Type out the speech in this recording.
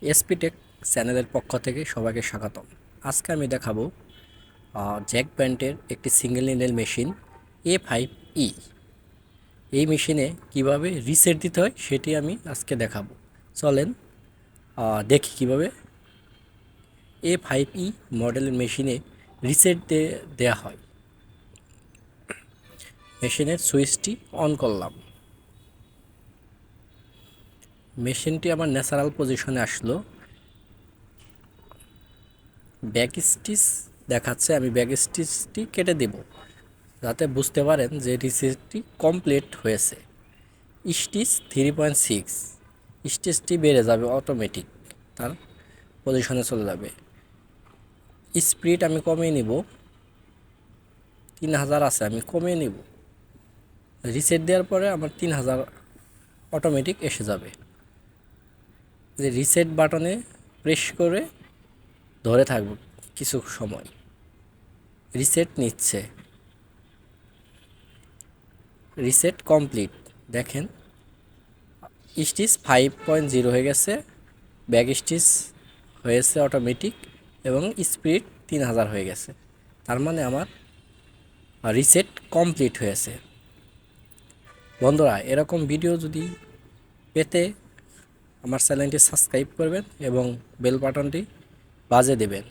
এসপিটেক চ্যানেলের পক্ষ থেকে সবাইকে স্বাগতম। আজকে আমি দেখাবো জ্যাক ব্র্যান্ডের একটি সিঙ্গেল নিডেল মেশিন A5E। এই মেশিনে কিভাবে রিসেট দিতে হয় সেটি আমি আজকে দেখাবো। চলেন দেখি কিভাবে A5E মডেলের মেশিনে রিসেট দেওয়া হয়। মেশিনের সুইচটি অন করলাম, মেশিনটি আমার ন্যাচারাল পজিশনে আসলো। ব্যাক স্টিচ দেখাচ্ছে, আমি ব্যাক স্টিচটি কেটে দেব যাতে বুঝতে পারেন যে রিসেটটি কমপ্লিট হয়েছে। স্টিচ 3.6, স্টিচটি বেড়ে যাবে অটোমেটিক, তার পজিশনে চলে যাবে। স্পিড আমি কমিয়ে নিব, 3000 আছে, আমি কমিয়ে নিব। রিসেট দেওয়ার পরে আমার 3000 অটোমেটিক এসে যাবে। যে রিসেট বাটনে প্রেস করে ধরে থাকব কিছু সময়, রিসেট নিচ্ছে। রিসেট কমপ্লিট, দেখেন স্টিচ 5.0 হয়ে গেছে, ব্যাক স্টিচ হয়েছে অটোমেটিক এবং স্পিড 3000 হয়ে গেছে। তার মানে আমার রিসেট কমপ্লিট হয়েছে। বন্ধুরা, এরকম ভিডিও যদি পেতে আমার চ্যানেলটি সাবস্ক্রাইব করবেন এবং বেল বাটনটি বাজিয়ে দেবেন।